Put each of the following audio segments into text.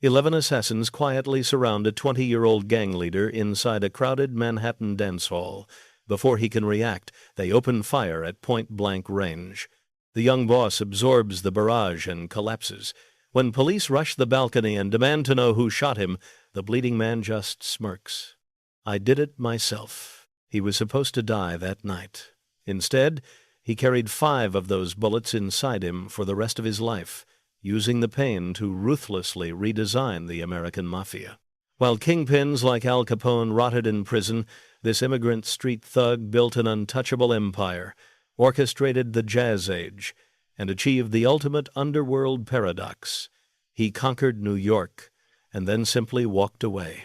11 assassins quietly surround a 20-year-old gang leader inside a crowded Manhattan dance hall. Before he can react, they open fire at point-blank range. The young boss absorbs the barrage and collapses. When police rush the balcony and demand to know who shot him, the bleeding man just smirks. "I did it myself." He was supposed to die that night. Instead, he carried 5 of those bullets inside him for the rest of his life, using the pain to ruthlessly redesign the American mafia. While kingpins like Al Capone rotted in prison, this immigrant street thug built an untouchable empire, orchestrated the Jazz Age, and achieved the ultimate underworld paradox. He conquered New York, and then simply walked away.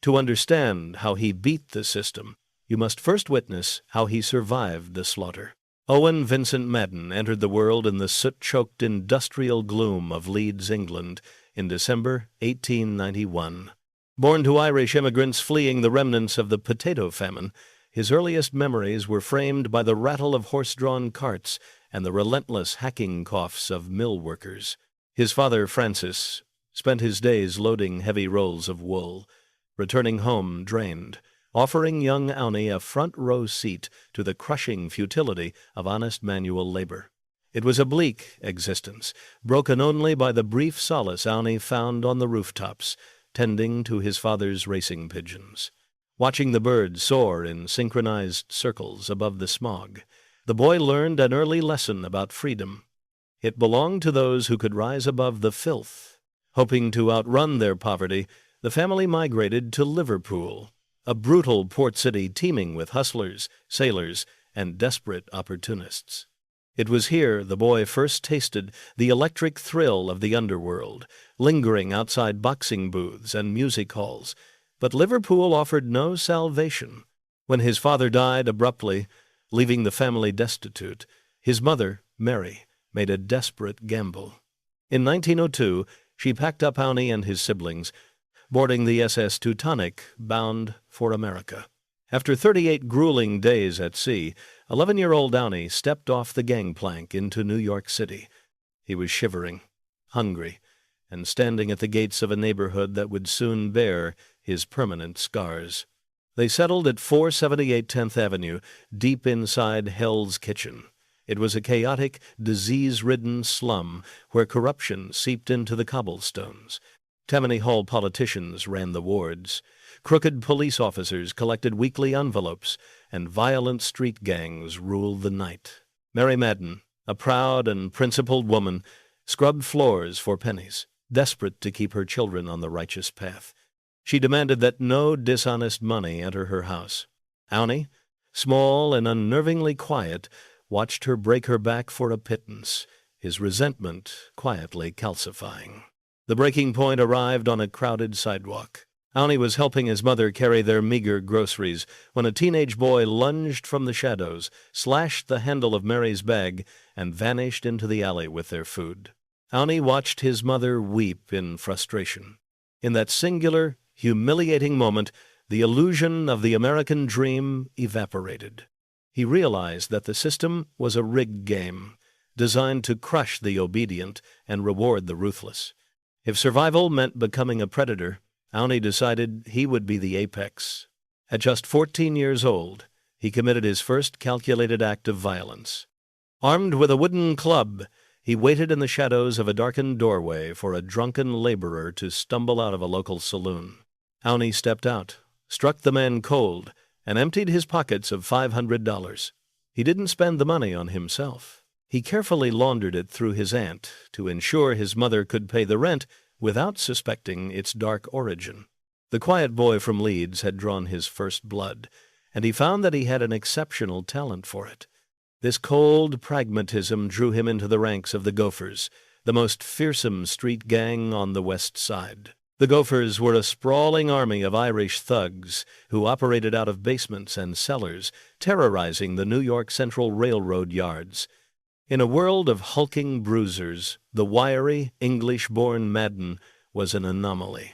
To understand how he beat the system, you must first witness how he survived the slaughter. Owen Vincent Madden entered the world in the soot-choked industrial gloom of Leeds, England, in December 1891. Born to Irish immigrants fleeing the remnants of the potato famine, his earliest memories were framed by the rattle of horse-drawn carts and the relentless hacking coughs of mill workers. His father, Francis, spent his days loading heavy rolls of wool, returning home drained, offering young Owney a front-row seat to the crushing futility of honest manual labor. It was a bleak existence, broken only by the brief solace Owney found on the rooftops, tending to his father's racing pigeons. Watching the birds soar in synchronized circles above the smog, the boy learned an early lesson about freedom. It belonged to those who could rise above the filth. Hoping to outrun their poverty, the family migrated to Liverpool, a brutal port city teeming with hustlers, sailors, and desperate opportunists. It was here the boy first tasted the electric thrill of the underworld, lingering outside boxing booths and music halls. But Liverpool offered no salvation. When his father died abruptly, leaving the family destitute, his mother, Mary, made a desperate gamble. In 1902, she packed up Owney and his siblings, boarding the SS Teutonic, bound for America. After 38 grueling days at sea, 11-year-old Owney stepped off the gangplank into New York City. He was shivering, hungry, and standing at the gates of a neighborhood that would soon bear his permanent scars. They settled at 478 10th Avenue, deep inside Hell's Kitchen. It was a chaotic, disease-ridden slum where corruption seeped into the cobblestones. Tammany Hall politicians ran the wards. Crooked police officers collected weekly envelopes, and violent street gangs ruled the night. Mary Madden, a proud and principled woman, scrubbed floors for pennies, desperate to keep her children on the righteous path. She demanded that no dishonest money enter her house. Owney, small and unnervingly quiet, watched her break her back for a pittance, his resentment quietly calcifying. The breaking point arrived on a crowded sidewalk. Owney was helping his mother carry their meager groceries when a teenage boy lunged from the shadows, slashed the handle of Mary's bag, and vanished into the alley with their food. Owney watched his mother weep in frustration. In that singular, humiliating moment, the illusion of the American dream evaporated. He realized that the system was a rigged game, designed to crush the obedient and reward the ruthless. If survival meant becoming a predator, Owney decided he would be the apex. At just 14 years old, he committed his first calculated act of violence. Armed with a wooden club, he waited in the shadows of a darkened doorway for a drunken laborer to stumble out of a local saloon. Owney stepped out, struck the man cold, and emptied his pockets of $500. He didn't spend the money on himself. He carefully laundered it through his aunt to ensure his mother could pay the rent without suspecting its dark origin. The quiet boy from Leeds had drawn his first blood, and he found that he had an exceptional talent for it. This cold pragmatism drew him into the ranks of the Gophers, the most fearsome street gang on the West Side. The Gophers were a sprawling army of Irish thugs who operated out of basements and cellars, terrorizing the New York Central Railroad yards. In a world of hulking bruisers, the wiry, English-born Madden was an anomaly.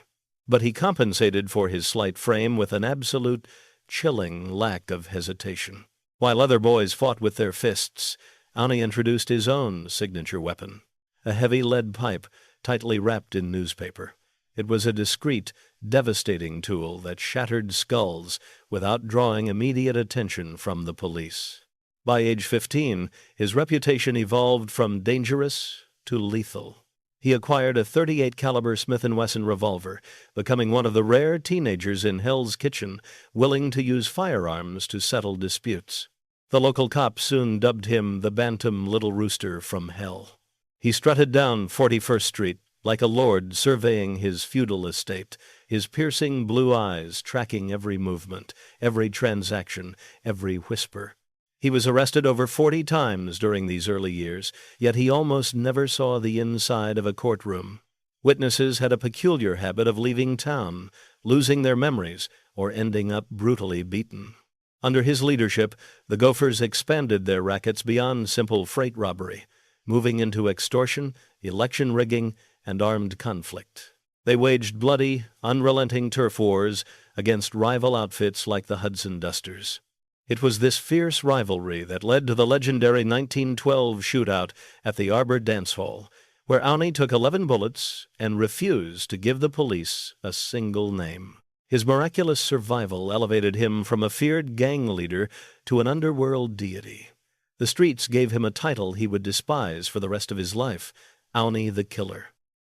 But he compensated for his slight frame with an absolute, chilling lack of hesitation. While other boys fought with their fists, Owney introduced his own signature weapon, a heavy lead pipe tightly wrapped in newspaper. It was a discreet, devastating tool that shattered skulls without drawing immediate attention from the police. By age 15, his reputation evolved from dangerous to lethal. He acquired a .38 caliber Smith & Wesson revolver, becoming one of the rare teenagers in Hell's Kitchen willing to use firearms to settle disputes. The local cops soon dubbed him the Bantam Little Rooster from Hell. He strutted down 41st Street like a lord surveying his feudal estate, his piercing blue eyes tracking every movement, every transaction, every whisper. He was arrested over 40 times during these early years, yet he almost never saw the inside of a courtroom. Witnesses had a peculiar habit of leaving town, losing their memories, or ending up brutally beaten. Under his leadership, the Gophers expanded their rackets beyond simple freight robbery, moving into extortion, election rigging, and armed conflict. They waged bloody, unrelenting turf wars against rival outfits like the Hudson Dusters. It was this fierce rivalry that led to the legendary 1912 shootout at the Arbor Dance Hall, where Owney took 11 bullets and refused to give the police a single name. His miraculous survival elevated him from a feared gang leader to an underworld deity. The streets gave him a title he would despise for the rest of his life, Owney the Killer.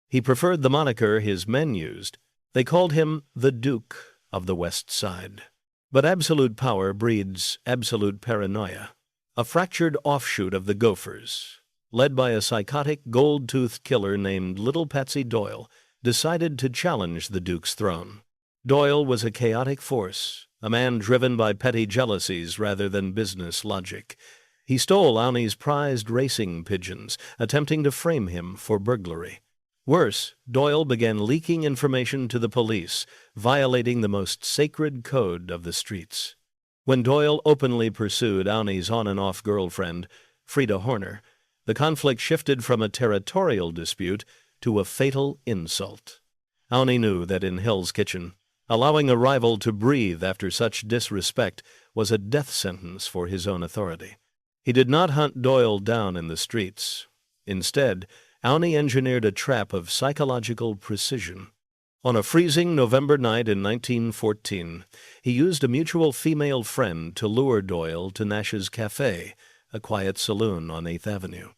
He preferred the moniker his men used. They called him the Duke of the West Side. But absolute power breeds absolute paranoia, a fractured offshoot of the Gophers, led by a psychotic gold-toothed killer named Little Patsy Doyle, decided to challenge the Duke's throne. Doyle was a chaotic force, a man driven by petty jealousies rather than business logic. He stole Owney's prized racing pigeons, attempting to frame him for burglary. Worse, Doyle began leaking information to the police, violating the most sacred code of the streets. When Doyle openly pursued Owney's on-and-off girlfriend, Frida Horner, the conflict shifted from a territorial dispute to a fatal insult. Owney knew that in Hell's Kitchen, allowing a rival to breathe after such disrespect was a death sentence for his own authority. He did not hunt Doyle down in the streets. Instead, Owney engineered a trap of psychological precision. On a freezing November night in 1914, he used a mutual female friend to lure Doyle to Nash's Café, a quiet saloon on 8th Avenue.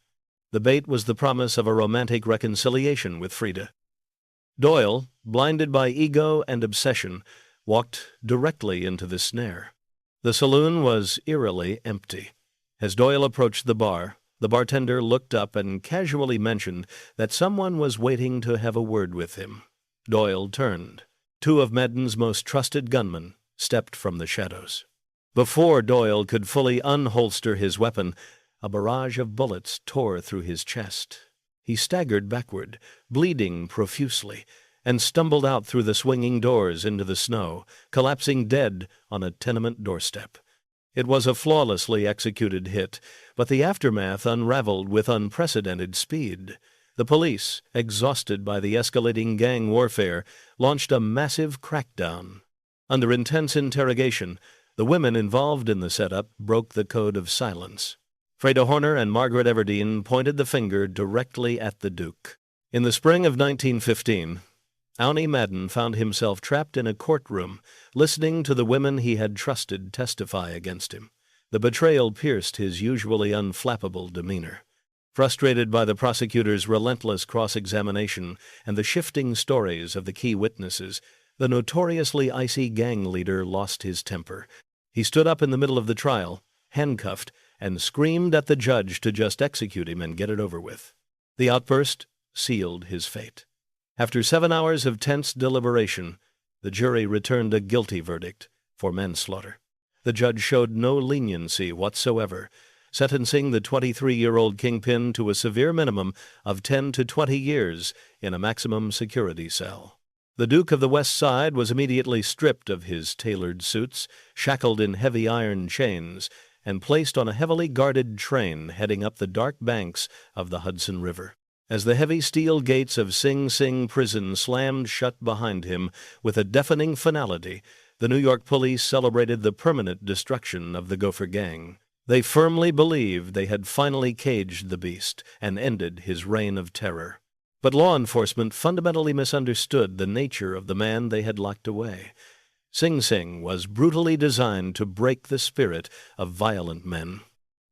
The bait was the promise of a romantic reconciliation with Frida. Doyle, blinded by ego and obsession, walked directly into the snare. The saloon was eerily empty. As Doyle approached the bar, the bartender looked up and casually mentioned that someone was waiting to have a word with him. Doyle turned. 2 of Madden's most trusted gunmen stepped from the shadows. Before Doyle could fully unholster his weapon, a barrage of bullets tore through his chest. He staggered backward, bleeding profusely, and stumbled out through the swinging doors into the snow, collapsing dead on a tenement doorstep. It was a flawlessly executed hit, but the aftermath unraveled with unprecedented speed. The police, exhausted by the escalating gang warfare, launched a massive crackdown. Under intense interrogation, the women involved in the setup broke the code of silence. Frida Horner and Margaret Everdeen pointed the finger directly at the Duke. In the spring of 1915, Owney Madden found himself trapped in a courtroom, listening to the women he had trusted testify against him. The betrayal pierced his usually unflappable demeanor. Frustrated by the prosecutor's relentless cross-examination and the shifting stories of the key witnesses, the notoriously icy gang leader lost his temper. He stood up in the middle of the trial, handcuffed, and screamed at the judge to just execute him and get it over with. The outburst sealed his fate. After 7 hours of tense deliberation, the jury returned a guilty verdict for manslaughter. The judge showed no leniency whatsoever, sentencing the 23-year-old kingpin to a severe minimum of 10 to 20 years in a maximum security cell. The Duke of the West Side was immediately stripped of his tailored suits, shackled in heavy iron chains, and placed on a heavily guarded train heading up the dark banks of the Hudson River. As the heavy steel gates of Sing Sing prison slammed shut behind him with a deafening finality, the New York police celebrated the permanent destruction of the Gopher Gang. They firmly believed they had finally caged the beast and ended his reign of terror. But law enforcement fundamentally misunderstood the nature of the man they had locked away. Sing Sing was brutally designed to break the spirit of violent men.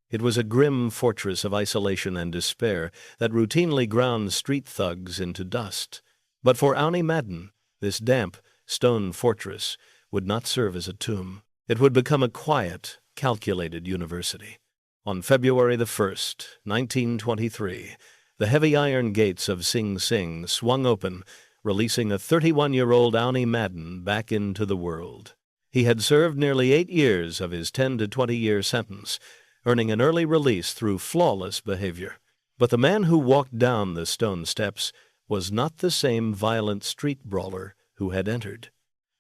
It was a grim fortress of isolation and despair that routinely ground street thugs into dust. But for Owney Madden, this damp, stone fortress would not serve as a tomb. It would become a quiet, calculated university. On February the 1st, 1923, the heavy iron gates of Sing Sing swung open, releasing a 31-year-old Owney Madden back into the world. He had served nearly 8 years of his 10 to 20-year sentence, earning an early release through flawless behavior. But the man who walked down the stone steps was not the same violent street brawler who had entered.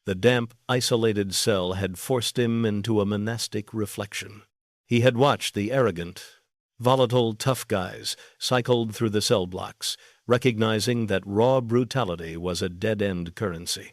The damp, isolated cell had forced him into a monastic reflection. He had watched the arrogant, volatile tough guys cycled through the cell blocks, recognizing that raw brutality was a dead-end currency.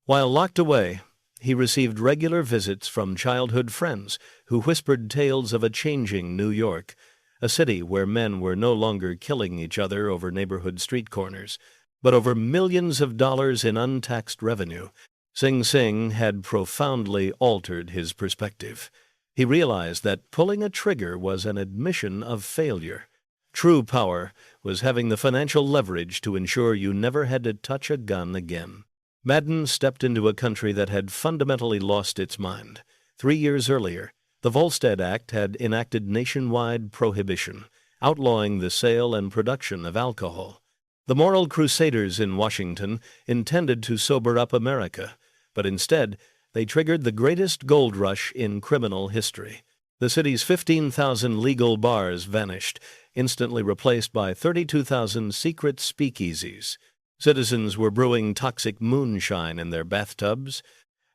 While locked away, he received regular visits from childhood friends who whispered tales of a changing New York, a city where men were no longer killing each other over neighborhood street corners, but over millions of dollars in untaxed revenue. Sing Sing had profoundly altered his perspective. He realized that pulling a trigger was an admission of failure. True power was having the financial leverage to ensure you never had to touch a gun again. Madden stepped into a country that had fundamentally lost its mind. 3 years earlier, the Volstead Act had enacted nationwide prohibition, outlawing the sale and production of alcohol. The moral crusaders in Washington intended to sober up America, but instead, they triggered the greatest gold rush in criminal history. The city's 15,000 legal bars vanished, instantly replaced by 32,000 secret speakeasies. Citizens were brewing toxic moonshine in their bathtubs,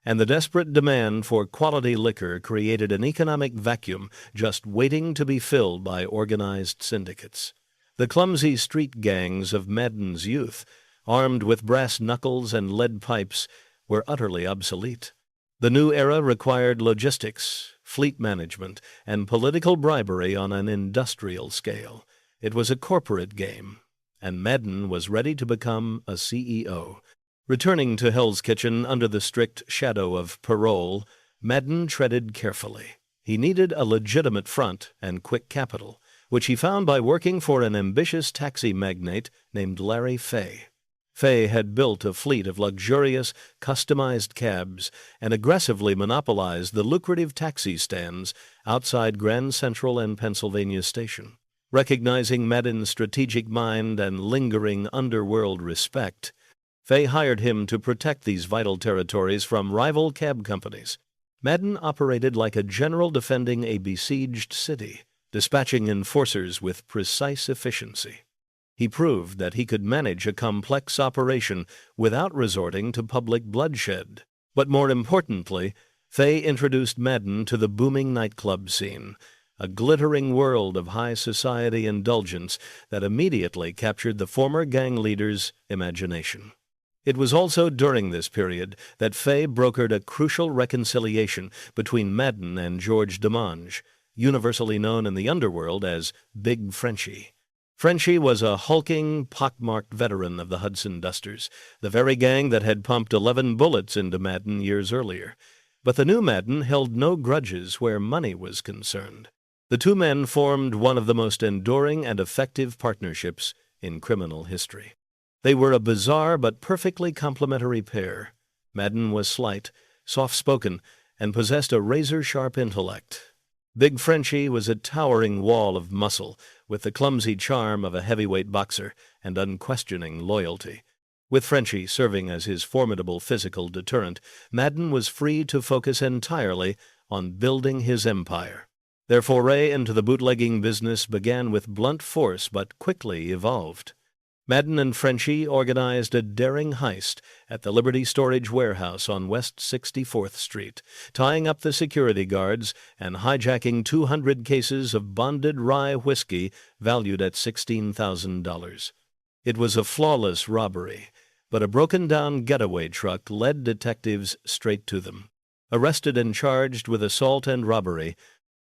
and the desperate demand for quality liquor created an economic vacuum just waiting to be filled by organized syndicates. The clumsy street gangs of Madden's youth, armed with brass knuckles and lead pipes, were utterly obsolete. The new era required logistics, fleet management, and political bribery on an industrial scale. It was a corporate game, and Madden was ready to become a CEO. Returning to Hell's Kitchen under the strict shadow of parole, Madden treaded carefully. He needed a legitimate front and quick capital, which he found by working for an ambitious taxi magnate named Larry Fay. Fay had built a fleet of luxurious, customized cabs and aggressively monopolized the lucrative taxi stands outside Grand Central and Pennsylvania Station. Recognizing Madden's strategic mind and lingering underworld respect, Fay hired him to protect these vital territories from rival cab companies. Madden operated like a general defending a besieged city, dispatching enforcers with precise efficiency. He proved that he could manage a complex operation without resorting to public bloodshed. But more importantly, Fay introduced Madden to the booming nightclub scene, a glittering world of high society indulgence that immediately captured the former gang leader's imagination. It was also during this period that Fay brokered a crucial reconciliation between Madden and George DeMange, universally known in the underworld as Big Frenchie. Frenchie was a hulking, pockmarked veteran of the Hudson Dusters, the very gang that had pumped 11 bullets into Madden years earlier. But the new Madden held no grudges where money was concerned. The two men formed one of the most enduring and effective partnerships in criminal history. They were a bizarre but perfectly complementary pair. Madden was slight, soft-spoken, and possessed a razor-sharp intellect. Big Frenchie was a towering wall of muscle, with the clumsy charm of a heavyweight boxer and unquestioning loyalty. With Frenchie serving as his formidable physical deterrent, Madden was free to focus entirely on building his empire. Their foray into the bootlegging business began with blunt force but quickly evolved. Madden and Frenchie organized a daring heist at the Liberty Storage Warehouse on West 64th Street, tying up the security guards and hijacking 200 cases of bonded rye whiskey valued at $16,000. It was a flawless robbery, but a broken-down getaway truck led detectives straight to them. Arrested and charged with assault and robbery,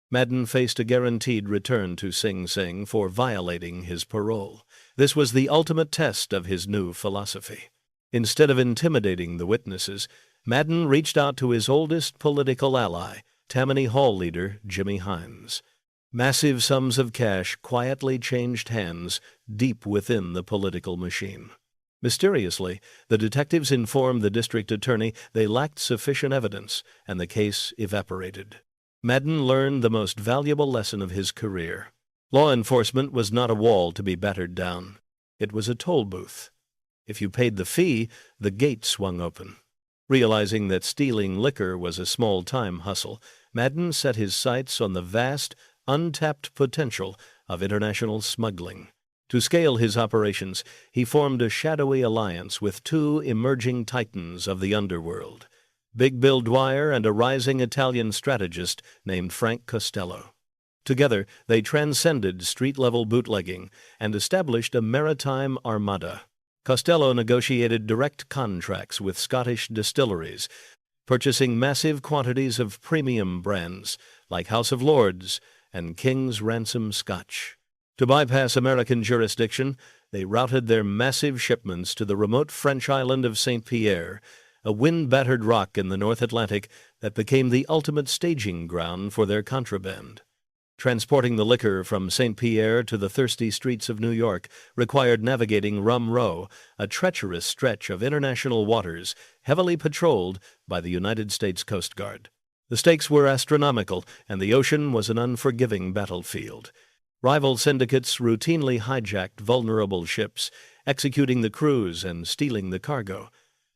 Madden faced a guaranteed return to Sing Sing for violating his parole. This was the ultimate test of his new philosophy. Instead of intimidating the witnesses, Madden reached out to his oldest political ally, Tammany Hall leader Jimmy Hines. Massive sums of cash quietly changed hands deep within the political machine. Mysteriously, the detectives informed the district attorney they lacked sufficient evidence, and the case evaporated. Madden learned the most valuable lesson of his career. Law enforcement was not a wall to be battered down. It was a toll booth. If you paid the fee, the gate swung open. Realizing that stealing liquor was a small-time hustle, Madden set his sights on the vast, untapped potential of international smuggling. To scale his operations, he formed a shadowy alliance with two emerging titans of the underworld, Big Bill Dwyer and a rising Italian strategist named Frank Costello. Together, they transcended street-level bootlegging and established a maritime armada. Costello negotiated direct contracts with Scottish distilleries, purchasing massive quantities of premium brands like House of Lords and King's Ransom Scotch. To bypass American jurisdiction, they routed their massive shipments to the remote French island of St. Pierre, a wind-battered rock in the North Atlantic that became the ultimate staging ground for their contraband. Transporting the liquor from St. Pierre to the thirsty streets of New York required navigating Rum Row, a treacherous stretch of international waters heavily patrolled by the United States Coast Guard. The stakes were astronomical, and the ocean was an unforgiving battlefield. Rival syndicates routinely hijacked vulnerable ships, executing the crews and stealing the cargo.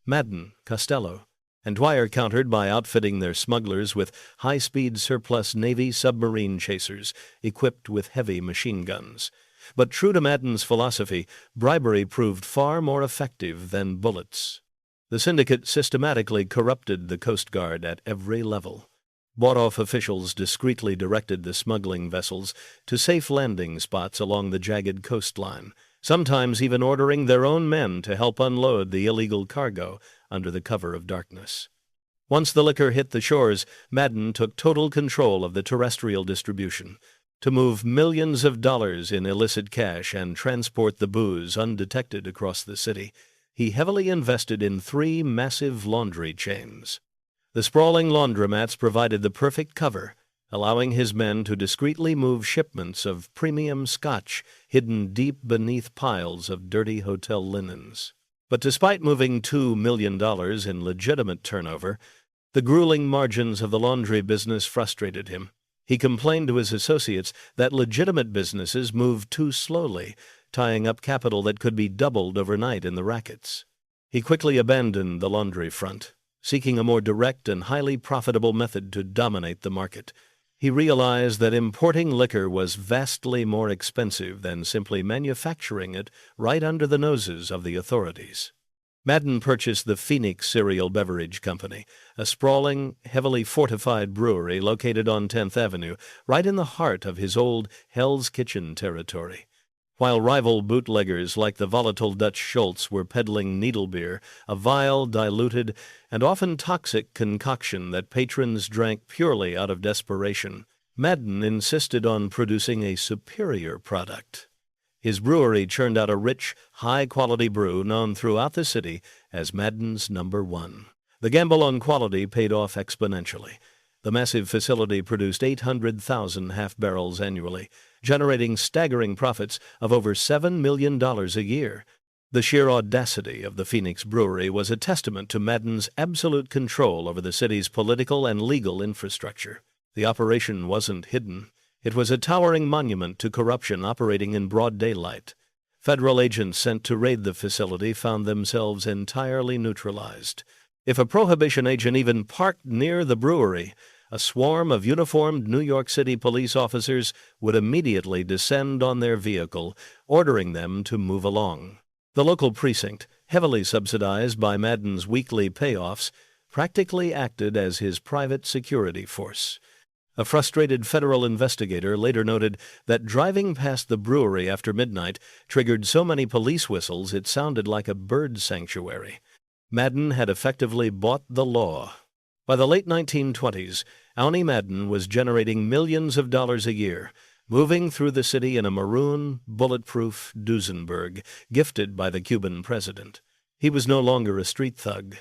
Madden, Costello, and Dwyer countered by outfitting their smugglers with high-speed surplus Navy submarine chasers equipped with heavy machine guns. But true to Madden's philosophy, bribery proved far more effective than bullets. The syndicate systematically corrupted the Coast Guard at every level. Bought-off officials discreetly directed the smuggling vessels to safe landing spots along the jagged coastline, sometimes even ordering their own men to help unload the illegal cargo under the cover of darkness. Once the liquor hit the shores, Madden took total control of the terrestrial distribution. To move millions of dollars in illicit cash and transport the booze undetected across the city, he heavily invested in 3 massive laundry chains. The sprawling laundromats provided the perfect cover, allowing his men to discreetly move shipments of premium Scotch hidden deep beneath piles of dirty hotel linens. But despite moving $2 million in legitimate turnover, the grueling margins of the laundry business frustrated him. He complained to his associates that legitimate businesses moved too slowly, tying up capital that could be doubled overnight in the rackets. He quickly abandoned the laundry front, seeking a more direct and highly profitable method to dominate the market. He realized that importing liquor was vastly more expensive than simply manufacturing it right under the noses of the authorities. Madden purchased the Phoenix Cereal Beverage Company, a sprawling, heavily fortified brewery located on 10th Avenue, right in the heart of his old Hell's Kitchen territory. While rival bootleggers like the volatile Dutch Schultz were peddling needle beer, a vile, diluted, and often toxic concoction that patrons drank purely out of desperation, Madden insisted on producing a superior product. His brewery churned out a rich, high-quality brew known throughout the city as Madden's number 1. The gamble on quality paid off exponentially. The massive facility produced 800,000 half-barrels annually, generating staggering profits of over $7 million a year. The sheer audacity of the Phoenix Brewery was a testament to Madden's absolute control over the city's political and legal infrastructure. The operation wasn't hidden. It was a towering monument to corruption operating in broad daylight. Federal agents sent to raid the facility found themselves entirely neutralized. If a Prohibition agent even parked near the brewery, a swarm of uniformed New York City police officers would immediately descend on their vehicle, ordering them to move along. The local precinct, heavily subsidized by Madden's weekly payoffs, practically acted as his private security force. A frustrated federal investigator later noted that driving past the brewery after midnight triggered so many police whistles it sounded like a bird sanctuary. Madden had effectively bought the law. By the late 1920s, Owney Madden was generating millions of dollars a year, moving through the city in a maroon, bulletproof Duesenberg gifted by the Cuban president. He was no longer a street thug.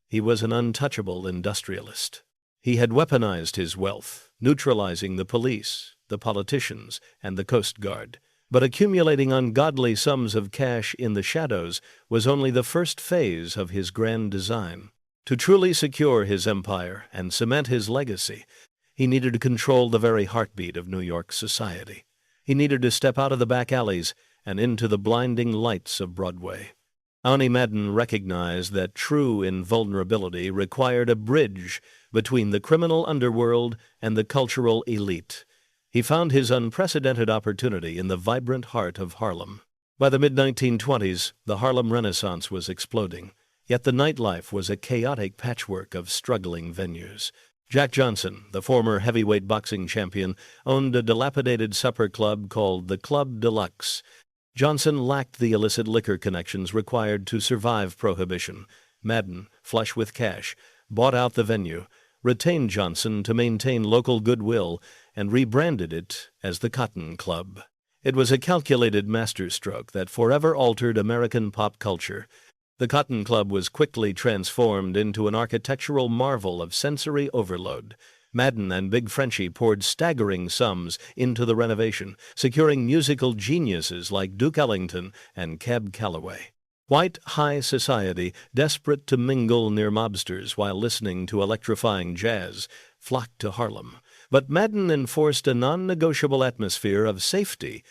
He was an untouchable industrialist. He had weaponized his wealth, neutralizing the police, the politicians, and the Coast Guard. But accumulating ungodly sums of cash in the shadows was only the first phase of his grand design. To truly secure his empire and cement his legacy, he needed to control the very heartbeat of New York society. He needed to step out of the back alleys and into the blinding lights of Broadway. Owney Madden recognized that true invulnerability required a bridge between the criminal underworld and the cultural elite. He found his unprecedented opportunity in the vibrant heart of Harlem. By the mid-1920s, the Harlem Renaissance was exploding, yet the nightlife was a chaotic patchwork of struggling venues. Jack Johnson, the former heavyweight boxing champion, owned a dilapidated supper club called the Club Deluxe. Johnson lacked the illicit liquor connections required to survive Prohibition. Madden, flush with cash, bought out the venue, retained Johnson to maintain local goodwill, and rebranded it as the Cotton Club. It was a calculated masterstroke that forever altered American pop culture. The Cotton Club was quickly transformed into an architectural marvel of sensory overload. Madden and Big Frenchie poured staggering sums into the renovation, securing musical geniuses like Duke Ellington and Cab Calloway. White high society, desperate to mingle near mobsters while listening to electrifying jazz, flocked to Harlem. But Madden enforced a non-negotiable atmosphere of safety.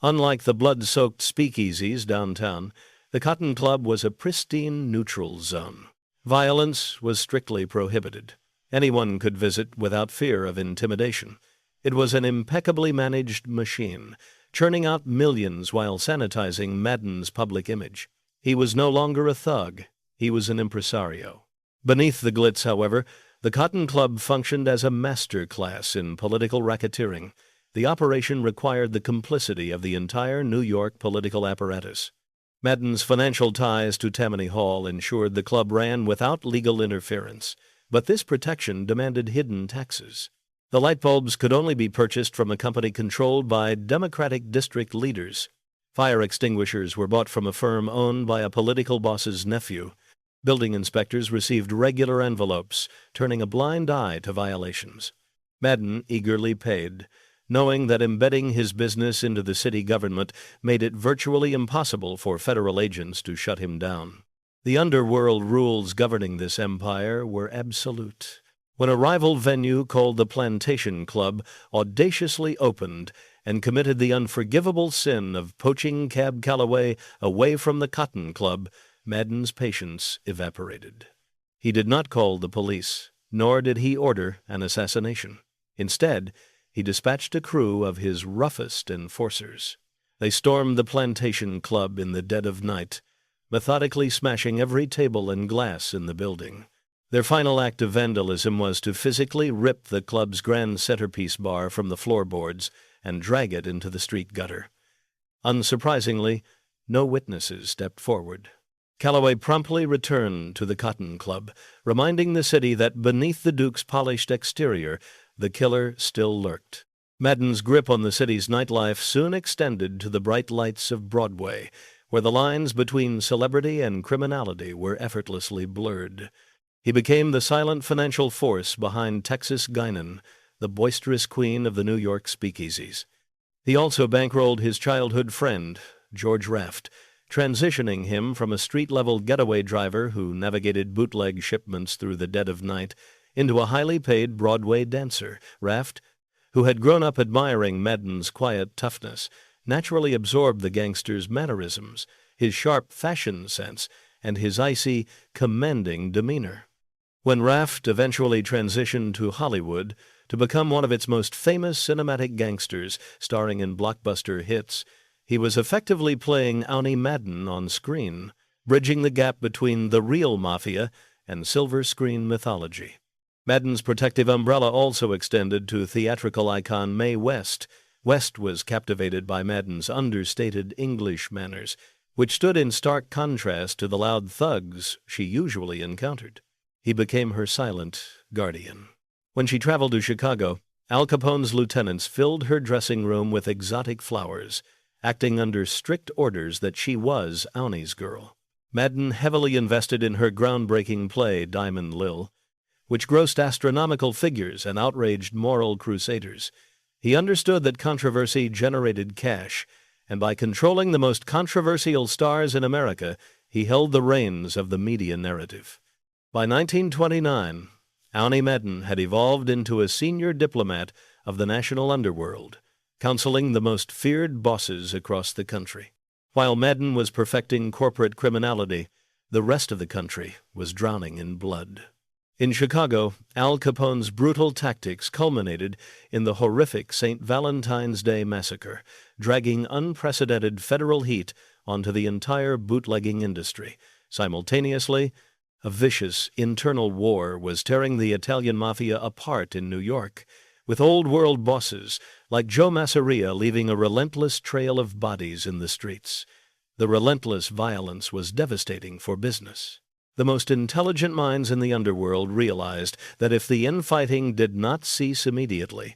Unlike the blood-soaked speakeasies downtown, the Cotton Club was a pristine neutral zone. Violence was strictly prohibited. Anyone could visit without fear of intimidation. It was an impeccably managed machine, churning out millions while sanitizing Madden's public image. He was no longer a thug. He was an impresario. Beneath the glitz, however, the Cotton Club functioned as a master class in political racketeering. The operation required the complicity of the entire New York political apparatus. Madden's financial ties to Tammany Hall ensured the club ran without legal interference, but this protection demanded hidden taxes. The light bulbs could only be purchased from a company controlled by Democratic district leaders. Fire extinguishers were bought from a firm owned by a political boss's nephew. Building inspectors received regular envelopes, turning a blind eye to violations. Madden eagerly paid, knowing that embedding his business into the city government made it virtually impossible for federal agents to shut him down. The underworld rules governing this empire were absolute. When a rival venue called the Plantation Club audaciously opened and committed the unforgivable sin of poaching Cab Calloway away from the Cotton Club, Madden's patience evaporated. He did not call the police, nor did he order an assassination. Instead, he dispatched a crew of his roughest enforcers. They stormed the Plantation Club in the dead of night, methodically smashing every table and glass in the building. Their final act of vandalism was to physically rip the club's grand centerpiece bar from the floorboards and drag it into the street gutter. Unsurprisingly, no witnesses stepped forward. Calloway promptly returned to the Cotton Club, reminding the city that beneath the Duke's polished exterior, the killer still lurked. Madden's grip on the city's nightlife soon extended to the bright lights of Broadway, where the lines between celebrity and criminality were effortlessly blurred. He became the silent financial force behind Texas Guinan, the boisterous queen of the New York speakeasies. He also bankrolled his childhood friend, George Raft, transitioning him from a street-level getaway driver who navigated bootleg shipments through the dead of night into a highly paid Broadway dancer. Raft, who had grown up admiring Madden's quiet toughness, naturally absorbed the gangster's mannerisms, his sharp fashion sense, and his icy, commanding demeanor. When Raft eventually transitioned to Hollywood to become one of its most famous cinematic gangsters, starring in blockbuster hits, he was effectively playing Owney Madden on screen, bridging the gap between the real mafia and silver screen mythology. Madden's protective umbrella also extended to theatrical icon Mae West. West was captivated by Madden's understated English manners, which stood in stark contrast to the loud thugs she usually encountered. He became her silent guardian. When she traveled to Chicago, Al Capone's lieutenants filled her dressing room with exotic flowers, acting under strict orders that she was Owney's girl. Madden heavily invested in her groundbreaking play Diamond Lil, which grossed astronomical figures and outraged moral crusaders. He understood that controversy generated cash, and by controlling the most controversial stars in America, he held the reins of the media narrative. By 1929, Owney Madden had evolved into a senior diplomat of the national underworld, counseling the most feared bosses across the country. While Madden was perfecting corporate criminality, the rest of the country was drowning in blood. In Chicago, Al Capone's brutal tactics culminated in the horrific St. Valentine's Day massacre, dragging unprecedented federal heat onto the entire bootlegging industry. Simultaneously, a vicious internal war was tearing the Italian mafia apart in New York, with old-world bosses like Joe Masseria leaving a relentless trail of bodies in the streets. The relentless violence was devastating for business. The most intelligent minds in the underworld realized that if the infighting did not cease immediately,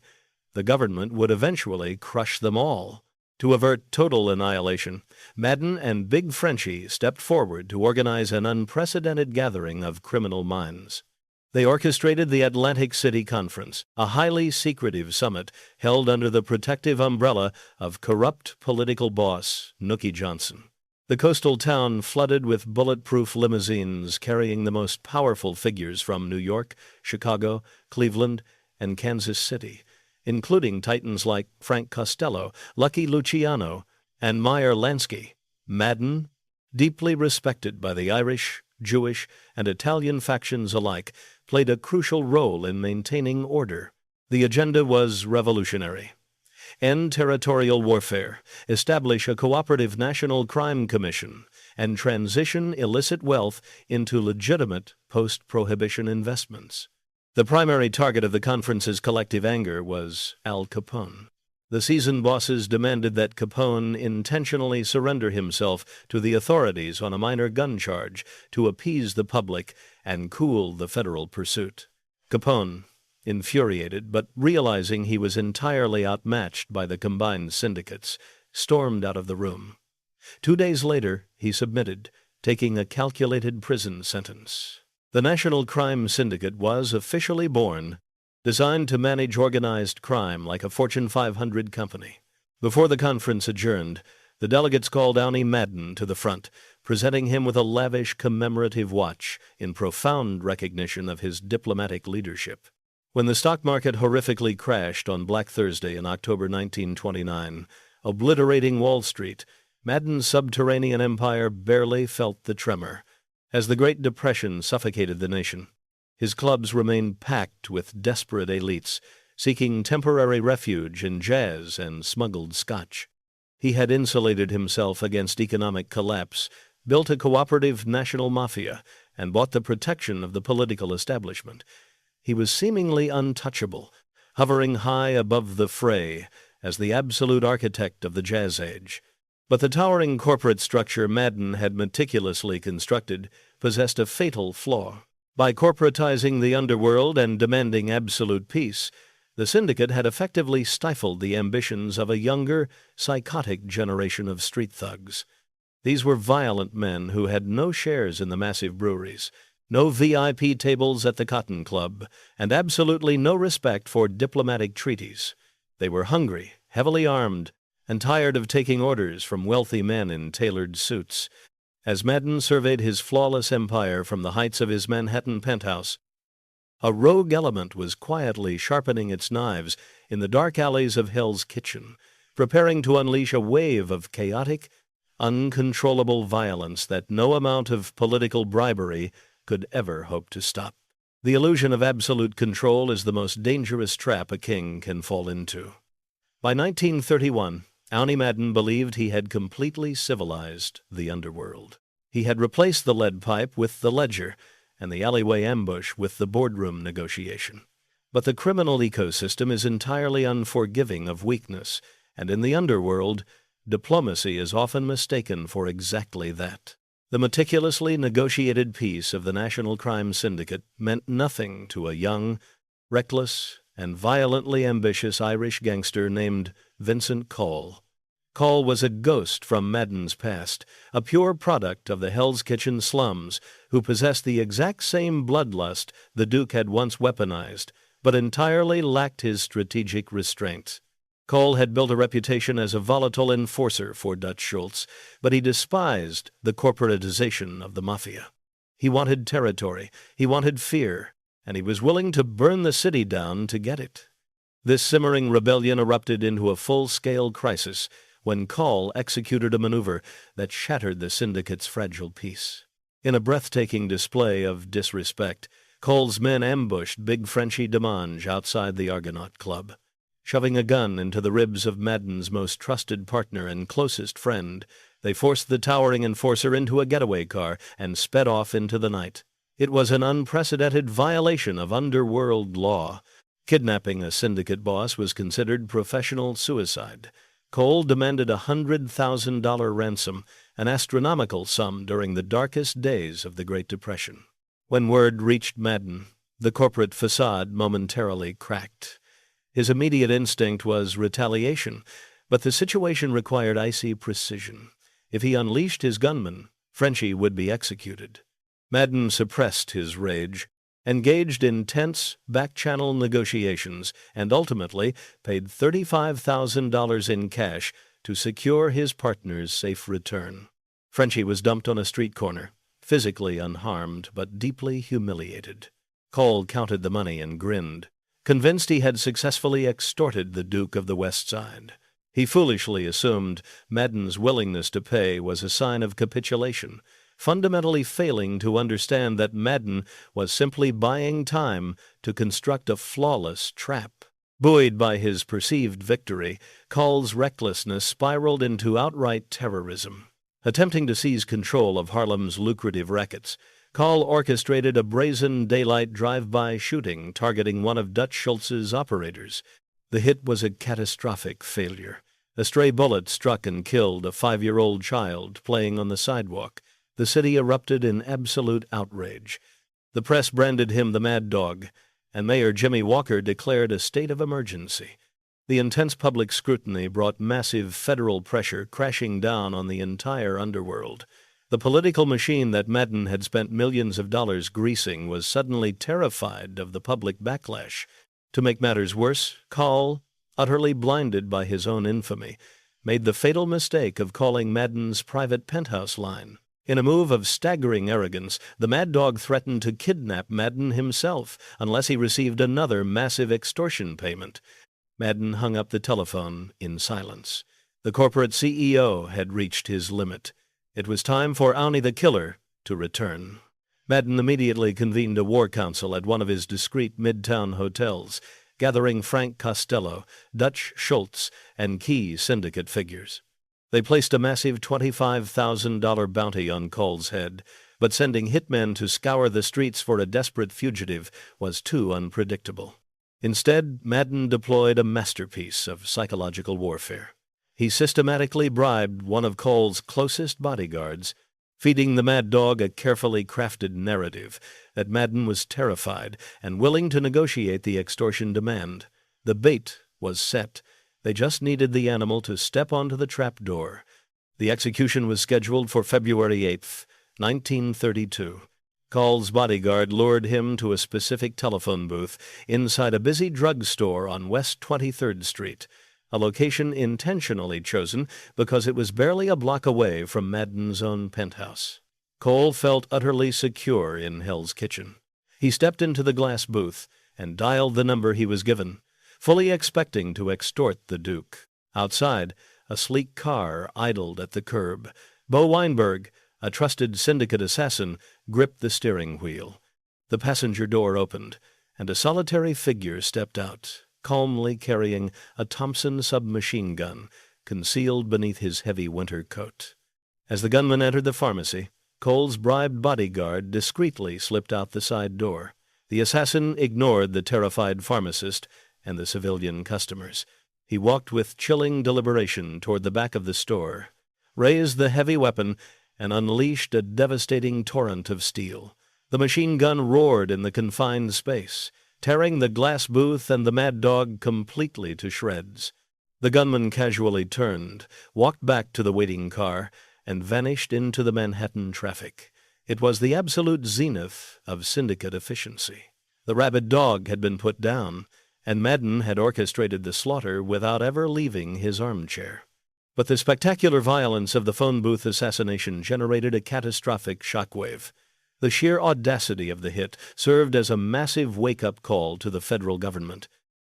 the government would eventually crush them all. To avert total annihilation, Madden and Big Frenchie stepped forward to organize an unprecedented gathering of criminal minds. They orchestrated the Atlantic City Conference, a highly secretive summit held under the protective umbrella of corrupt political boss Nookie Johnson. The coastal town flooded with bulletproof limousines carrying the most powerful figures from New York, Chicago, Cleveland, and Kansas City, including titans like Frank Costello, Lucky Luciano, and Meyer Lansky. Madden, deeply respected by the Irish, Jewish, and Italian factions alike, played a crucial role in maintaining order. The agenda was revolutionary. End territorial warfare, establish a cooperative national crime commission, and transition illicit wealth into legitimate post-Prohibition investments. The primary target of the conference's collective anger was Al Capone. The seasoned bosses demanded that Capone intentionally surrender himself to the authorities on a minor gun charge to appease the public and cool the federal pursuit. Capone, infuriated but realizing he was entirely outmatched by the combined syndicates, stormed out of the room. 2 days later, he submitted, taking a calculated prison sentence. The National Crime Syndicate was officially born, designed to manage organized crime like a Fortune 500 company. Before the conference adjourned, the delegates called Owney Madden to the front, presenting him with a lavish commemorative watch in profound recognition of his diplomatic leadership. When the stock market horrifically crashed on Black Thursday in October 1929, obliterating Wall Street, Madden's subterranean empire barely felt the tremor. As the Great Depression suffocated the nation, his clubs remained packed with desperate elites, seeking temporary refuge in jazz and smuggled scotch. He had insulated himself against economic collapse, built a cooperative national mafia, and bought the protection of the political establishment. He was seemingly untouchable, hovering high above the fray as the absolute architect of the jazz age. But the towering corporate structure Madden had meticulously constructed possessed a fatal flaw. By corporatizing the underworld and demanding absolute peace, the syndicate had effectively stifled the ambitions of a younger, psychotic generation of street thugs. These were violent men who had no shares in the massive breweries, no VIP tables at the Cotton Club, and absolutely no respect for diplomatic treaties. They were hungry, heavily armed, and tired of taking orders from wealthy men in tailored suits. As Madden surveyed his flawless empire from the heights of his Manhattan penthouse, a rogue element was quietly sharpening its knives in the dark alleys of Hell's Kitchen, preparing to unleash a wave of chaotic, uncontrollable violence that no amount of political bribery could ever hope to stop. The illusion of absolute control is the most dangerous trap a king can fall into. By 1931, Owney Madden believed he had completely civilized the underworld. He had replaced the lead pipe with the ledger, and the alleyway ambush with the boardroom negotiation. But the criminal ecosystem is entirely unforgiving of weakness, and in the underworld, diplomacy is often mistaken for exactly that. The meticulously negotiated peace of the National Crime Syndicate meant nothing to a young, reckless, and violently ambitious Irish gangster named Vincent Cole. Cole was a ghost from Madden's past, a pure product of the Hell's Kitchen slums, who possessed the exact same bloodlust the Duke had once weaponized, but entirely lacked his strategic restraint. Cole had built a reputation as a volatile enforcer for Dutch Schultz, but he despised the corporatization of the mafia. He wanted territory, he wanted fear, and he was willing to burn the city down to get it. This simmering rebellion erupted into a full-scale crisis when Cole executed a maneuver that shattered the syndicate's fragile peace. In a breathtaking display of disrespect, Cole's men ambushed Big Frenchy Demange outside the Argonaut Club. Shoving a gun into the ribs of Madden's most trusted partner and closest friend, they forced the towering enforcer into a getaway car and sped off into the night. It was an unprecedented violation of underworld law. Kidnapping a syndicate boss was considered professional suicide. Cole demanded a $100,000 ransom, an astronomical sum during the darkest days of the Great Depression. When word reached Madden, the corporate facade momentarily cracked. His immediate instinct was retaliation, but the situation required icy precision. If he unleashed his gunman, Frenchy would be executed. Madden suppressed his rage, engaged in tense back-channel negotiations, and ultimately paid $35,000 in cash to secure his partner's safe return. Frenchy was dumped on a street corner, physically unharmed but deeply humiliated. Cole counted the money and grinned, convinced he had successfully extorted the Duke of the West Side. He foolishly assumed Madden's willingness to pay was a sign of capitulation, fundamentally failing to understand that Madden was simply buying time to construct a flawless trap. Buoyed by his perceived victory, Cole's recklessness spiraled into outright terrorism. Attempting to seize control of Harlem's lucrative rackets, Cole orchestrated a brazen daylight drive-by shooting targeting one of Dutch Schultz's operators. The hit was a catastrophic failure. A stray bullet struck and killed a 5-year-old child playing on the sidewalk. The city erupted in absolute outrage. The press branded him the Mad Dog, and Mayor Jimmy Walker declared a state of emergency. The intense public scrutiny brought massive federal pressure crashing down on the entire underworld. The political machine that Madden had spent millions of dollars greasing was suddenly terrified of the public backlash. To make matters worse, Cole, utterly blinded by his own infamy, made the fatal mistake of calling Madden's private penthouse line. In a move of staggering arrogance, the Mad Dog threatened to kidnap Madden himself unless he received another massive extortion payment. Madden hung up the telephone in silence. The corporate CEO had reached his limit. It was time for Owney the Killer to return. Madden immediately convened a war council at one of his discreet midtown hotels, gathering Frank Costello, Dutch Schultz, and key syndicate figures. They placed a massive $25,000 bounty on Cole's head, but sending hitmen to scour the streets for a desperate fugitive was too unpredictable. Instead, Madden deployed a masterpiece of psychological warfare. He systematically bribed one of Cole's closest bodyguards, feeding the Mad Dog a carefully crafted narrative that Madden was terrified and willing to negotiate the extortion demand. The bait was set. They just needed the animal to step onto the trap door. The execution was scheduled for February 8th, 1932. Cole's bodyguard lured him to a specific telephone booth inside a busy drugstore on West 23rd Street, a location intentionally chosen because it was barely a block away from Madden's own penthouse. Cole felt utterly secure in Hell's Kitchen. He stepped into the glass booth and dialed the number he was given, fully expecting to extort the Duke. Outside, a sleek car idled at the curb. Bo Weinberg, a trusted syndicate assassin, gripped the steering wheel. The passenger door opened, and a solitary figure stepped out, calmly carrying a Thompson submachine gun concealed beneath his heavy winter coat. As the gunman entered the pharmacy, Cole's bribed bodyguard discreetly slipped out the side door. The assassin ignored the terrified pharmacist and the civilian customers. He walked with chilling deliberation toward the back of the store, raised the heavy weapon, and unleashed a devastating torrent of steel. The machine gun roared in the confined space, tearing the glass booth and the Mad Dog completely to shreds. The gunman casually turned, walked back to the waiting car, and vanished into the Manhattan traffic. It was the absolute zenith of syndicate efficiency. The rabid dog had been put down, and Madden had orchestrated the slaughter without ever leaving his armchair. But the spectacular violence of the phone booth assassination generated a catastrophic shockwave. The sheer audacity of the hit served as a massive wake-up call to the federal government.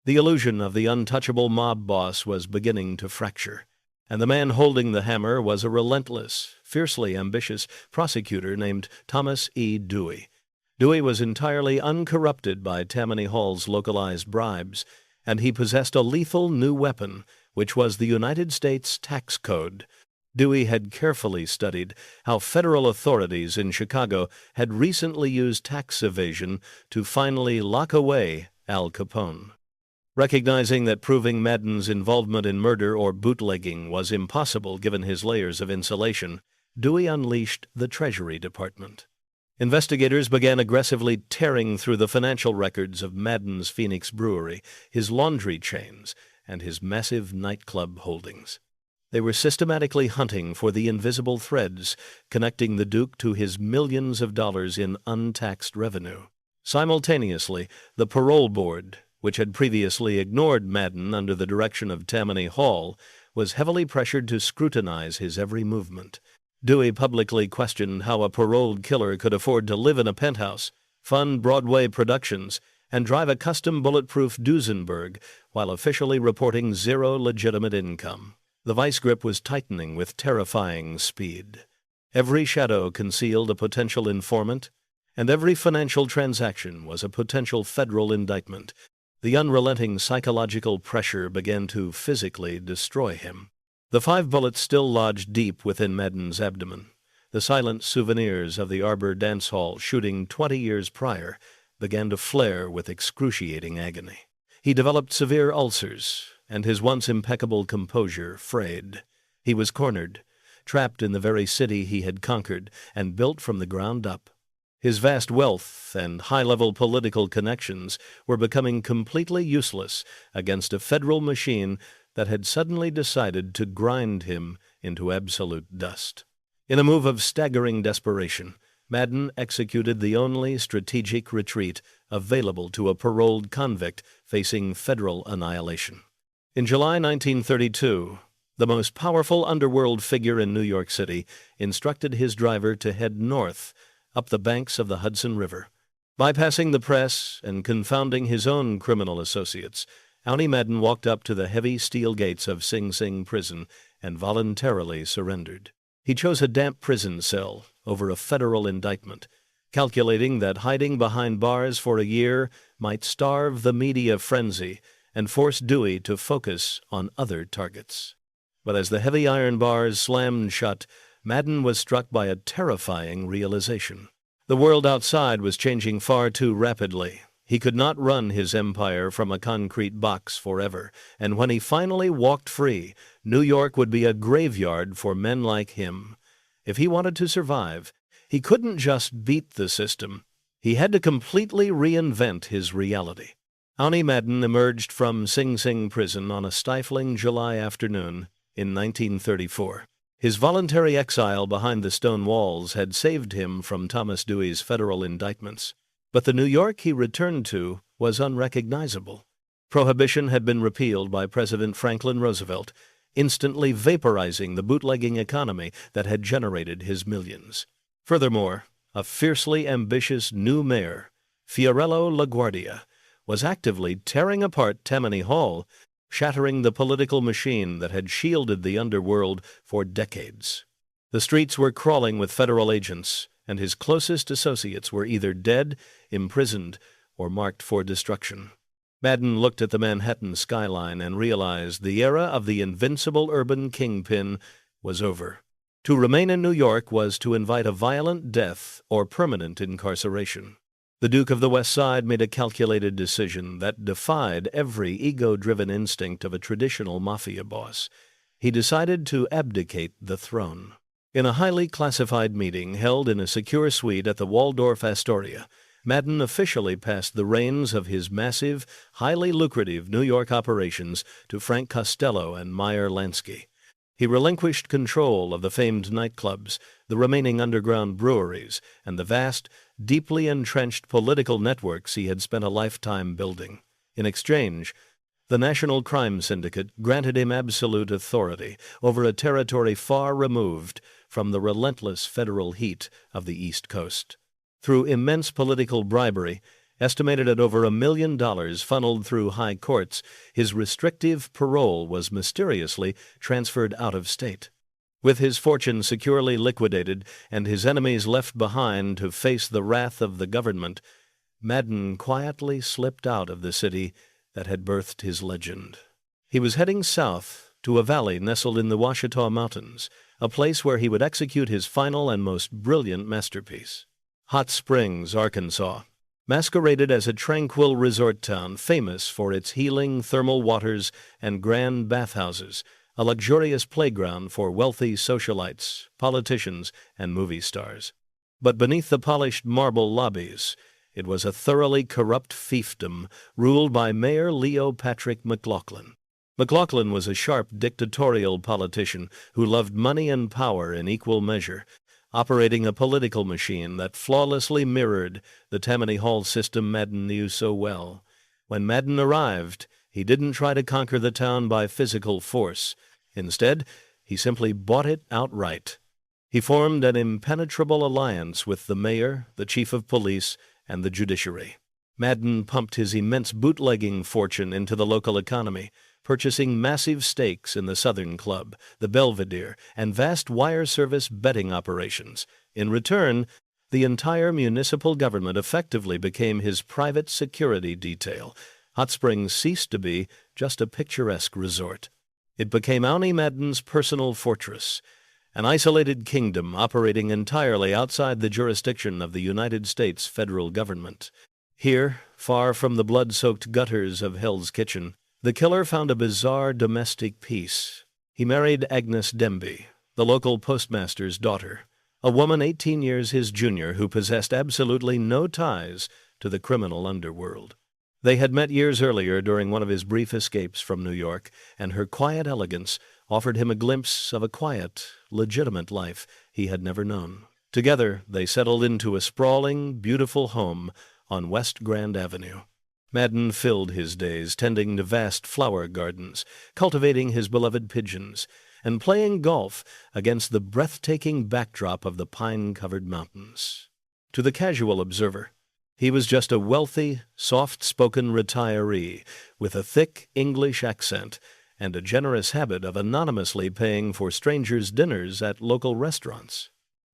The illusion of the untouchable mob boss was beginning to fracture, and the man holding the hammer was a relentless, fiercely ambitious prosecutor named Thomas E. Dewey. Dewey was entirely uncorrupted by Tammany Hall's localized bribes, and he possessed a lethal new weapon, which was the United States tax code. Dewey had carefully studied how federal authorities in Chicago had recently used tax evasion to finally lock away Al Capone. Recognizing that proving Madden's involvement in murder or bootlegging was impossible given his layers of insulation, Dewey unleashed the Treasury Department. Investigators began aggressively tearing through the financial records of Madden's Phoenix Brewery, his laundry chains, and his massive nightclub holdings. They were systematically hunting for the invisible threads connecting the Duke to his millions of dollars in untaxed revenue. Simultaneously, the parole board, which had previously ignored Madden under the direction of Tammany Hall, was heavily pressured to scrutinize his every movement. Dewey publicly questioned how a paroled killer could afford to live in a penthouse, fund Broadway productions, and drive a custom bulletproof Duesenberg while officially reporting zero legitimate income. The vice grip was tightening with terrifying speed. Every shadow concealed a potential informant, and every financial transaction was a potential federal indictment. The unrelenting psychological pressure began to physically destroy him. The 5 bullets still lodged deep within Madden's abdomen. The silent souvenirs of the Arbor Dance Hall shooting 20 years prior began to flare with excruciating agony. He developed severe ulcers, and his once impeccable composure frayed. He was cornered, trapped in the very city he had conquered and built from the ground up. His vast wealth and high-level political connections were becoming completely useless against a federal machine that had suddenly decided to grind him into absolute dust. In a move of staggering desperation, Madden executed the only strategic retreat available to a paroled convict facing federal annihilation. In July 1932, the most powerful underworld figure in New York City instructed his driver to head north, up the banks of the Hudson River. Bypassing the press and confounding his own criminal associates, Owney Madden walked up to the heavy steel gates of Sing Sing prison and voluntarily surrendered. He chose a damp prison cell over a federal indictment, calculating that hiding behind bars for a year might starve the media frenzy and force Dewey to focus on other targets. But as the heavy iron bars slammed shut, Madden was struck by a terrifying realization. The world outside was changing far too rapidly. He could not run his empire from a concrete box forever, and when he finally walked free, New York would be a graveyard for men like him. If he wanted to survive, he couldn't just beat the system. He had to completely reinvent his reality. Owney Madden emerged from Sing Sing prison on a stifling July afternoon in 1934. His voluntary exile behind the stone walls had saved him from Thomas Dewey's federal indictments. But the New York he returned to was unrecognizable. Prohibition had been repealed by President Franklin Roosevelt, instantly vaporizing the bootlegging economy that had generated his millions. Furthermore, a fiercely ambitious new mayor, Fiorello LaGuardia, was actively tearing apart Tammany Hall, shattering the political machine that had shielded the underworld for decades. The streets were crawling with federal agents, and his closest associates were either dead, imprisoned, or marked for destruction. Madden looked at the Manhattan skyline and realized the era of the invincible urban kingpin was over. To remain in New York was to invite a violent death or permanent incarceration. The Duke of the West Side made a calculated decision that defied every ego-driven instinct of a traditional mafia boss. He decided to abdicate the throne. In a highly classified meeting held in a secure suite at the Waldorf Astoria, Madden officially passed the reins of his massive, highly lucrative New York operations to Frank Costello and Meyer Lansky. He relinquished control of the famed nightclubs, the remaining underground breweries, and the vast, deeply entrenched political networks he had spent a lifetime building. In exchange, the National Crime Syndicate granted him absolute authority over a territory far removed from the relentless federal heat of the East Coast. Through immense political bribery, estimated at over $1 million funneled through high courts, his restrictive parole was mysteriously transferred out of state. With his fortune securely liquidated and his enemies left behind to face the wrath of the government, Madden quietly slipped out of the city that had birthed his legend. He was heading south to a valley nestled in the Ouachita Mountains, a place where he would execute his final and most brilliant masterpiece. Hot Springs, Arkansas, masqueraded as a tranquil resort town famous for its healing thermal waters and grand bathhouses, a luxurious playground for wealthy socialites, politicians, and movie stars. But beneath the polished marble lobbies, it was a thoroughly corrupt fiefdom ruled by Mayor Leo Patrick McLaughlin. McLaughlin was a sharp dictatorial politician who loved money and power in equal measure, operating a political machine that flawlessly mirrored the Tammany Hall system Madden knew so well. When Madden arrived, he didn't try to conquer the town by physical force. Instead, he simply bought it outright. He formed an impenetrable alliance with the mayor, the chief of police, and the judiciary. Madden pumped his immense bootlegging fortune into the local economy, purchasing massive stakes in the Southern Club, the Belvedere, and vast wire service betting operations. In return, the entire municipal government effectively became his private security detail. Hot Springs ceased to be just a picturesque resort. It became Owney Madden's personal fortress, an isolated kingdom operating entirely outside the jurisdiction of the United States federal government. Here, far from the blood-soaked gutters of Hell's Kitchen, the killer found a bizarre domestic peace. He married Agnes Demby, the local postmaster's daughter, a woman 18 years his junior who possessed absolutely no ties to the criminal underworld. They had met years earlier during one of his brief escapes from New York, and her quiet elegance offered him a glimpse of a quiet, legitimate life he had never known. Together, they settled into a sprawling, beautiful home on West Grand Avenue. Madden filled his days tending to vast flower gardens, cultivating his beloved pigeons, and playing golf against the breathtaking backdrop of the pine-covered mountains. To the casual observer, he was just a wealthy, soft-spoken retiree with a thick English accent and a generous habit of anonymously paying for strangers' dinners at local restaurants.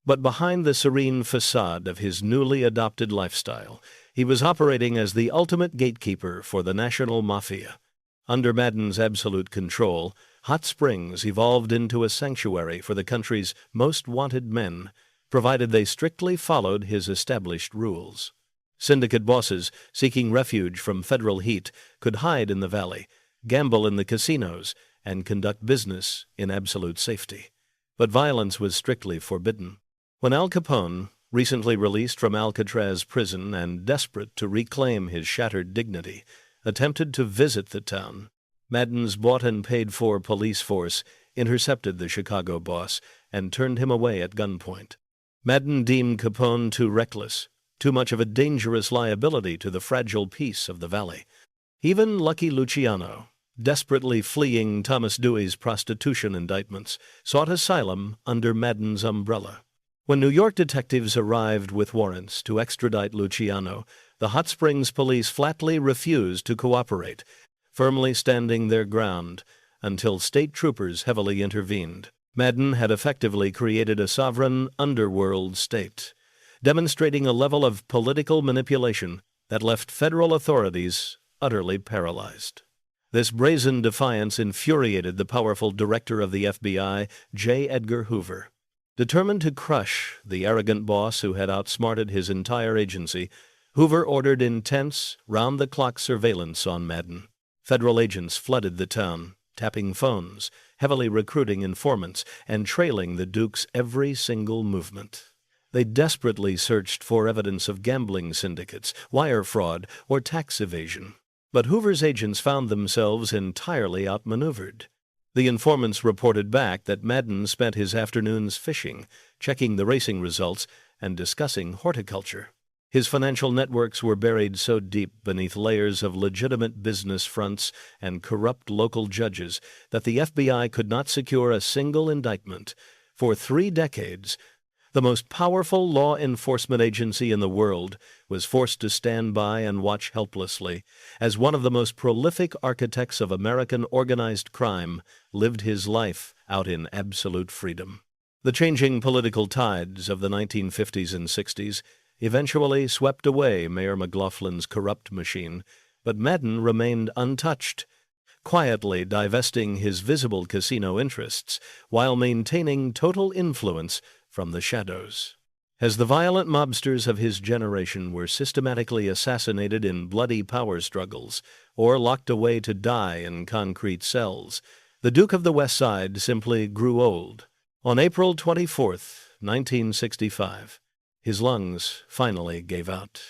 But behind the serene facade of his newly adopted lifestyle, he was operating as the ultimate gatekeeper for the national mafia. Under Madden's absolute control, Hot Springs evolved into a sanctuary for the country's most wanted men, provided they strictly followed his established rules. Syndicate bosses seeking refuge from federal heat could hide in the valley, gamble in the casinos, and conduct business in absolute safety. But violence was strictly forbidden. When Al Capone, recently released from Alcatraz prison and desperate to reclaim his shattered dignity, attempted to visit the town, Madden's bought-and-paid-for police force intercepted the Chicago boss and turned him away at gunpoint. Madden deemed Capone too reckless, too much of a dangerous liability to the fragile peace of the valley. Even Lucky Luciano, desperately fleeing Thomas Dewey's prostitution indictments, sought asylum under Madden's umbrella. When New York detectives arrived with warrants to extradite Luciano, the Hot Springs police flatly refused to cooperate, firmly standing their ground until state troopers heavily intervened. Madden had effectively created a sovereign underworld state, demonstrating a level of political manipulation that left federal authorities utterly paralyzed. This brazen defiance infuriated the powerful director of the FBI, J. Edgar Hoover. Determined to crush the arrogant boss who had outsmarted his entire agency, Hoover ordered intense, round-the-clock surveillance on Madden. Federal agents flooded the town, tapping phones, heavily recruiting informants, and trailing the Duke's every single movement. They desperately searched for evidence of gambling syndicates, wire fraud, or tax evasion. But Hoover's agents found themselves entirely outmaneuvered. The informants reported back that Madden spent his afternoons fishing, checking the racing results, and discussing horticulture. His financial networks were buried so deep beneath layers of legitimate business fronts and corrupt local judges that the FBI could not secure a single indictment. For 3 decades, the most powerful law enforcement agency in the world was forced to stand by and watch helplessly as one of the most prolific architects of American organized crime lived his life out in absolute freedom. The changing political tides of the 1950s and 60s eventually swept away Mayor McLaughlin's corrupt machine, but Madden remained untouched, quietly divesting his visible casino interests while maintaining total influence from the shadows. As the violent mobsters of his generation were systematically assassinated in bloody power struggles or locked away to die in concrete cells, the Duke of the West Side simply grew old. On April 24, 1965, his lungs finally gave out.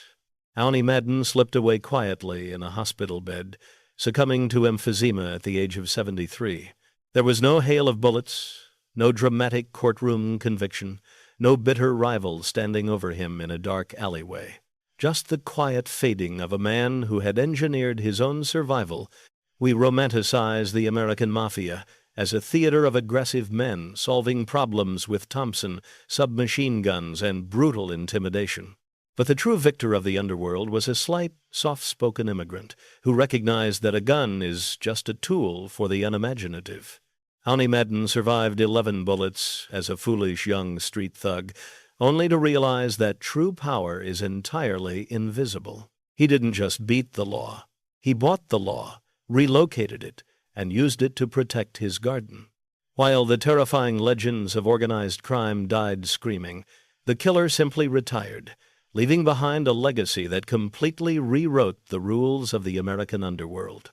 Owney Madden slipped away quietly in a hospital bed, succumbing to emphysema at the age of 73. There was no hail of bullets, no dramatic courtroom conviction, no bitter rival standing over him in a dark alleyway. Just the quiet fading of a man who had engineered his own survival. We romanticize the American Mafia as a theater of aggressive men solving problems with Thompson, submachine guns, and brutal intimidation. But the true victor of the underworld was a slight, soft-spoken immigrant who recognized that a gun is just a tool for the unimaginative. Owney Madden survived 11 bullets as a foolish young street thug, only to realize that true power is entirely invisible. He didn't just beat the law. He bought the law, relocated it, and used it to protect his garden. While the terrifying legends of organized crime died screaming, the killer simply retired, leaving behind a legacy that completely rewrote the rules of the American underworld.